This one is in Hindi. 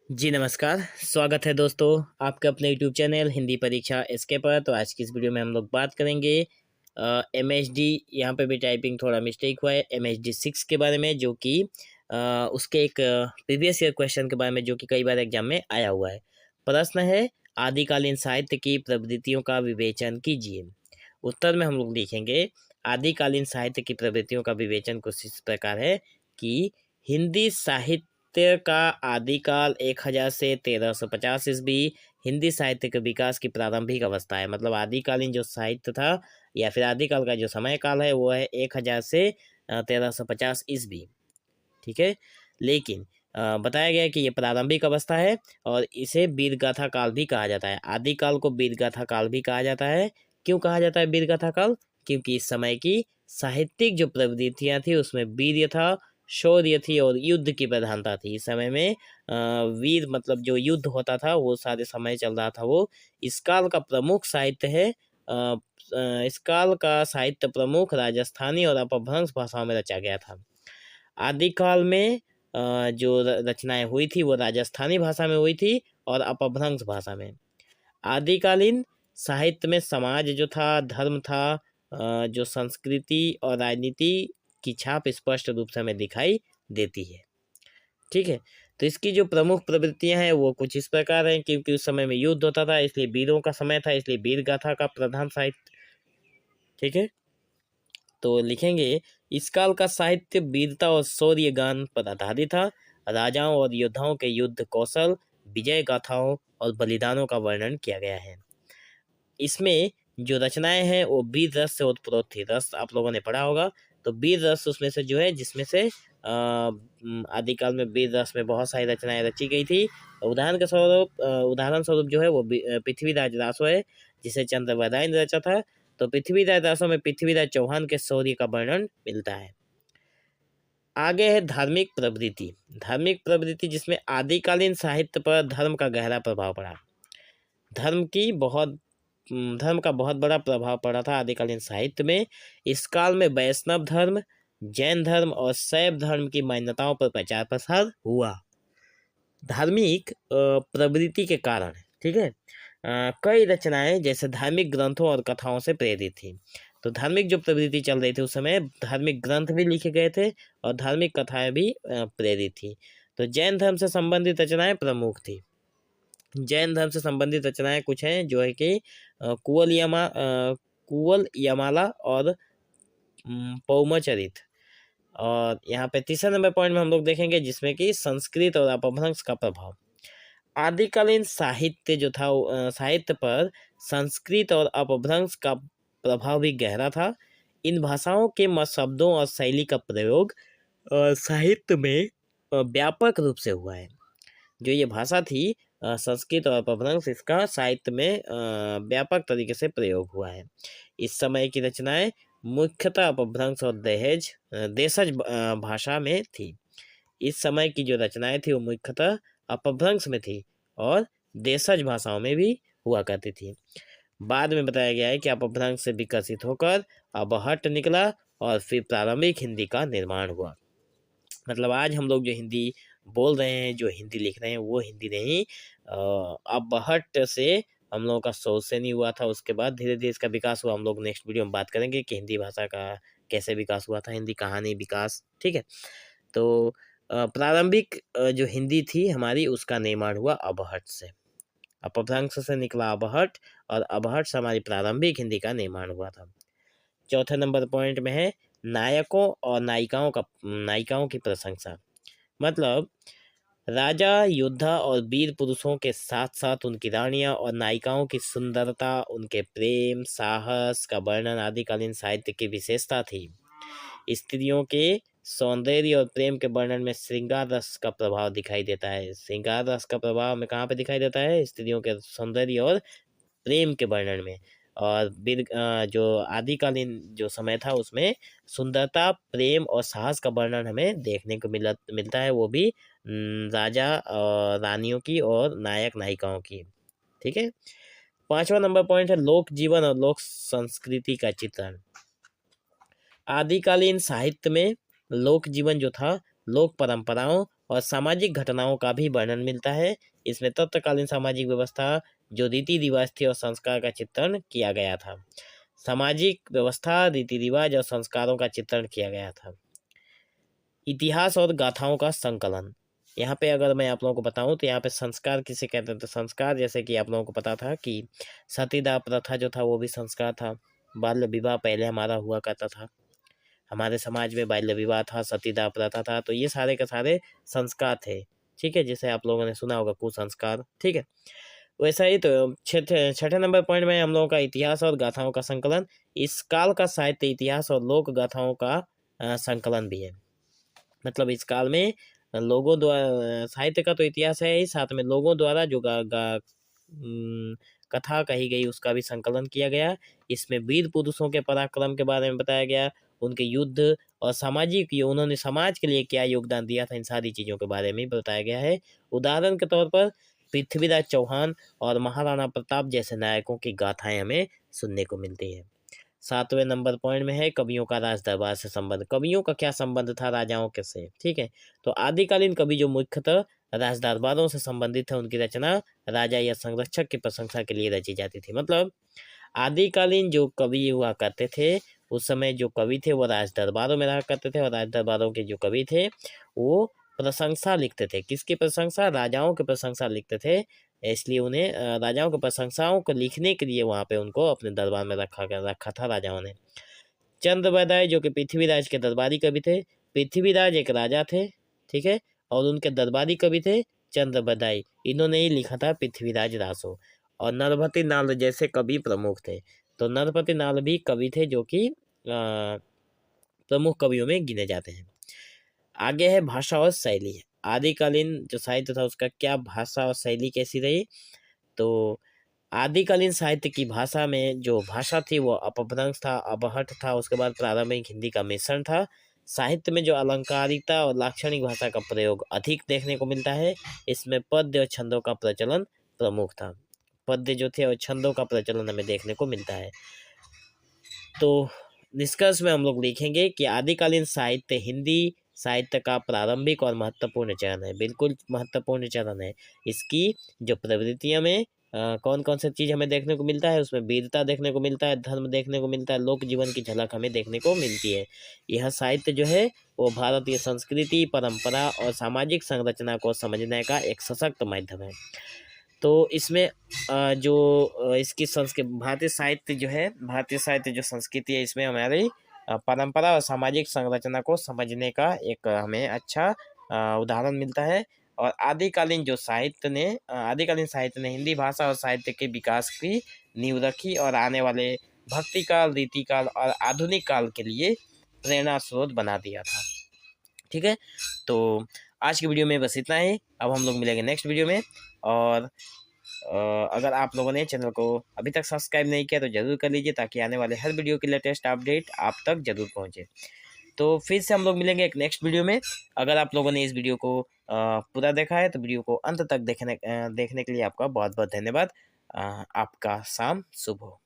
जी नमस्कार, स्वागत है दोस्तों आपके अपने यूट्यूब चैनल हिंदी परीक्षा एसके पर। तो आज की इस वीडियो में हम लोग बात करेंगे एमएचडी, यहाँ पे भी टाइपिंग थोड़ा मिस्टेक हुआ है, एमएचडी 6 के बारे में, जो कि उसके एक प्रीवियस ईयर क्वेश्चन के बारे में, जो कि कई बार एग्जाम में आया हुआ है। प्रश्न है, आदिकालीन साहित्य की प्रवृत्तियों का विवेचन कीजिए। उत्तर में हम लोग लिखेंगे, आदिकालीन साहित्य की प्रवृत्तियों का विवेचन कुछ इस प्रकार है कि हिंदी साहित्य का आदिकाल 1000 से 1350 ईस्वी हिंदी साहित्य के विकास की प्रारंभिक अवस्था है। मतलब आदिकालीन जो साहित्य था या फिर आदिकाल का जो समय काल है वो है 1000 से 1350 ईस्वी। ठीक है, लेकिन बताया गया है कि ये प्रारंभिक अवस्था है और इसे वीरगाथा काल भी कहा जाता है। आदिकाल को वीरगाथा काल भी कहा जाता है। क्यों कहा जाता है वीरगाथा काल? क्योंकि इस समय की साहित्यिक जो प्रवृत्तियां थी उसमें वीर्य था, शौर्य थी और युद्ध की प्रधानता थी। इस समय में वीर मतलब जो युद्ध होता था वो सारे समय चल रहा था। वो इस काल का प्रमुख साहित्य है। इस काल का साहित्य प्रमुख राजस्थानी और अपभ्रंश भाषाओं में रचा गया था। आदिकाल में जो रचनाएं हुई थी वो राजस्थानी भाषा में हुई थी और अपभ्रंश भाषा में। आदिकालीन साहित्य में समाज जो था, धर्म था, जो संस्कृति और राजनीति की छाप स्पष्ट रूप से हमें दिखाई देती है। ठीक है, तो इसकी जो प्रमुख प्रवृत्तियां हैं वो कुछ इस प्रकार हैं। क्योंकि उस समय में युद्ध होता था, इसलिए वीरों का समय था, इसलिए वीर गाथा का प्रधान साहित्य। ठीक है, तो लिखेंगे, इस काल का साहित्य वीरता और शौर्य गान पर आधारित था। राजाओं और योद्धाओं के युद्ध कौशल, विजय गाथाओं और बलिदानों का वर्णन किया गया है। इसमें जो रचनाएं हैं वो वीर रस से ओतप्रोत थी। रस आप लोगों ने पढ़ा होगा, तो वीर रस उसमें से जो है, जिसमें से आदिकाल में वीर रस में बहुत सारी रचनाएं रची गई थी। उदाहरण स्वरूप जो है वो पृथ्वीराज रासो है, जिसे चंद्रवरदाई ने रचा था। तो पृथ्वीराज रासो में पृथ्वीराज चौहान के शौर्य का वर्णन मिलता है। आगे है धार्मिक प्रवृत्ति। धार्मिक प्रवृत्ति जिसमें आदिकालीन साहित्य पर धर्म का गहरा प्रभाव पड़ा। धर्म की बहुत धर्म का बहुत बड़ा प्रभाव पड़ा था आदिकालीन साहित्य में। इस काल में वैष्णव धर्म, जैन धर्म और शैव धर्म की मान्यताओं पर प्रचार प्रसार हुआ। धार्मिक प्रवृत्ति के कारण, ठीक है, कई रचनाएं जैसे धार्मिक ग्रंथों और कथाओं से प्रेरित थी। तो धार्मिक जो प्रवृत्ति चल रही थी उस समय धार्मिक ग्रंथ भी लिखे गए थे और धार्मिक कथाएं भी प्रेरित थी। तो जैन धर्म से संबंधित रचनाएं प्रमुख थी। जैन धर्म से संबंधित रचनाएं कुछ हैं, जो है कि कुवल यमाला और पौमचरित। और यहाँ पे तीसरे नंबर पॉइंट में हम लोग देखेंगे जिसमें कि संस्कृत और अपभ्रंश का प्रभाव। आदिकालीन साहित्य जो था साहित्य पर संस्कृत और अपभ्रंश का प्रभाव भी गहरा था। इन भाषाओं के शब्दों और शैली का प्रयोग साहित्य में व्यापक रूप से हुआ है। जो ये भाषा थी संस्कृत और अपभ्रंश, इसका साहित्य में व्यापक तरीके से प्रयोग हुआ है। इस समय की रचनाएं मुख्यतः अपभ्रंश और देशज भाषा में थी। इस समय की जो रचनाएं थी वो मुख्यतः अपभ्रंश में थी और देशज भाषाओं में भी हुआ करती थी। बाद में बताया गया है कि अपभ्रंश से विकसित होकर अपभट्ट निकला और फिर प्रारंभिक हिंदी का निर्माण हुआ। मतलब आज हम लोग जो हिंदी बोल रहे हैं, जो हिंदी लिख रहे हैं, वो हिंदी नहीं, अपभट्ट से हम लोगों का सोच से नहीं हुआ था। उसके बाद धीरे धीरे इसका विकास हुआ। हम लोग नेक्स्ट वीडियो में बात करेंगे कि हिंदी भाषा का कैसे विकास हुआ था, हिंदी कहानी विकास। ठीक है, तो प्रारंभिक जो हिंदी थी हमारी, उसका निर्माण हुआ अपभट्ट से। अपभ्रंश से निकला अपभट्ट और अपभट्ट से हमारी प्रारंभिक हिंदी का निर्माण हुआ था। चौथे नंबर पॉइंट में है नायकों और नायिकाओं की प्रशंसा। मतलब राजा, योद्धा और वीर पुरुषों के साथ साथ उनकी रानियां और नायिकाओं की सुंदरता, उनके प्रेम साहस का वर्णन आदिकालीन साहित्य की विशेषता थी। स्त्रियों के सौंदर्य और प्रेम के वर्णन में श्रृंगार रस का प्रभाव दिखाई देता है। श्रृंगार रस का प्रभाव में कहाँ पे दिखाई देता है? स्त्रियों के सौंदर्य और प्रेम के वर्णन में। और जो आदिकालीन जो समय था उसमें सुंदरता, प्रेम और साहस का वर्णन हमें देखने को मिलता है, वो भी राजा और रानियों की और नायक नायिकाओं की। ठीक है, पांचवा नंबर पॉइंट है लोक जीवन और लोक संस्कृति का चित्रण। आदिकालीन साहित्य में लोक जीवन जो था लोक परंपराओं और सामाजिक घटनाओं का भी वर्णन मिलता है। इसमें तत्कालीन सामाजिक व्यवस्था, जो रीति रिवाज थे और संस्कार का चित्रण किया गया था। सामाजिक व्यवस्था, रीति रिवाज और संस्कारों का चित्रण किया गया था। इतिहास और गाथाओं का संकलन, यहाँ पे अगर मैं आप लोगों को बताऊं तो यहाँ पे संस्कार किसे कहते हैं, तो संस्कार जैसे कि आप लोगों को पता था कि सतीदाह प्रथा जो था वो भी संस्कार था। बाल्य विवाह पहले हमारा हुआ करता था, हमारे समाज में बाल्य विवाह था, सतीदाह प्रथा था, तो ये सारे के सारे संस्कार थे। ठीक है, जिसे आप लोगों ने सुना होगा कुसंस्कार। ठीक है, वैसा ही तो छठे नंबर पॉइंट में हम लोगों का इतिहास और गाथाओं का संकलन। इस काल का साहित्य, इतिहास और लोक गाथाओं का संकलन भी है। मतलब इस काल में लोगों द्वारा, साहित्य का तो इतिहास है ही, साथ में लोगों द्वारा जो कथा कही गई उसका भी संकलन किया गया। इसमें वीर पुरुषों के पराक्रम के बारे में बताया गया, उनके युद्ध और सामाजिक, उन्होंने समाज के लिए क्या योगदान दिया था, इन सारी चीज़ों के बारे में बताया गया है। उदाहरण के तौर पर पृथ्वीराज चौहान और महाराणा प्रताप जैसे नायकों की गाथाएं हमें सुनने को मिलती है। 7वें नंबर पॉइंट में है कवियों का राज दरबार से संबंध। कवियों का क्या संबंध था राजाओं के से? ठीक है, तो आदिकालीन कवि जो मुख्यतः राज दरबारों से संबंधित है, उनकी रचना राजा या संरक्षक की प्रशंसा के लिए रची जाती थी। मतलब आदिकालीन जो कवि हुआ करते थे, उस समय जो कवि थे वो राज दरबारों में रहा करते थे, और राज दरबारों के जो कवि थे वो प्रशंसा लिखते थे। किसकी प्रशंसा? राजाओं की प्रशंसा लिखते थे। इसलिए उन्हें राजाओं की प्रशंसाओं को लिखने के लिए वहाँ पे उनको अपने दरबार में रखा था राजाओं ने। चंद्रबरदाई जो कि पृथ्वीराज के दरबारी कवि थे। पृथ्वीराज एक राजा थे, ठीक है, और उनके दरबारी कवि थे चंद्रबरदाई। इन्होंने ही लिखा था पृथ्वीराज रासो। और नरपति नाल जैसे कवि प्रमुख थे। तो नरपति नाल भी कवि थे जो कि प्रमुख कवियों में गिने जाते हैं। आगे है भाषा और शैली। आदिकालीन जो साहित्य था उसका क्या भाषा और शैली कैसी रही? तो आदिकालीन साहित्य की भाषा में जो भाषा थी वो अपभ्रंश था, अपहठ था, उसके बाद प्रारंभिक हिंदी का मिश्रण था। साहित्य में जो अलंकारिकता और लाक्षणिक भाषा का प्रयोग अधिक देखने को मिलता है। इसमें पद्य और छंदों का प्रचलन प्रमुख था। पद्य जो थे और छंदों का प्रचलन हमें देखने को मिलता है। तो निष्कर्ष में हम लोग लिखेंगे कि आदिकालीन साहित्य हिंदी साहित्य का प्रारंभिक और महत्वपूर्ण चरण है। बिल्कुल महत्वपूर्ण चरण है। इसकी जो प्रवृत्तियां में कौन कौन सी चीज हमें देखने को मिलता है, उसमें वीरता देखने को मिलता है, धर्म देखने को मिलता है, लोक जीवन की झलक हमें देखने को मिलती है। यह साहित्य जो है वो भारतीय संस्कृति, परंपरा और सामाजिक संरचना को समझने का एक सशक्त माध्यम है। तो इसमें इसकी भारतीय साहित्य जो संस्कृति है, इसमें हमारी परंपरा और सामाजिक संरचना को समझने का एक हमें अच्छा उदाहरण मिलता है। और आदिकालीन साहित्य ने हिंदी भाषा और साहित्य के विकास की नींव रखी और आने वाले भक्ति काल, रीति काल और आधुनिक काल के लिए प्रेरणा स्रोत बना दिया था। ठीक है, तो आज की वीडियो में बस इतना ही। अब हम लोग मिलेंगे नेक्स्ट वीडियो में। और अगर आप लोगों ने चैनल को अभी तक सब्सक्राइब नहीं किया तो ज़रूर कर लीजिए, ताकि आने वाले हर वीडियो की लेटेस्ट अपडेट आप तक ज़रूर पहुंचे। तो फिर से हम लोग मिलेंगे एक नेक्स्ट वीडियो में। अगर आप लोगों ने इस वीडियो को पूरा देखा है तो वीडियो को अंत तक देखने के लिए आपका बहुत बहुत धन्यवाद। आपका शाम शुभ हो।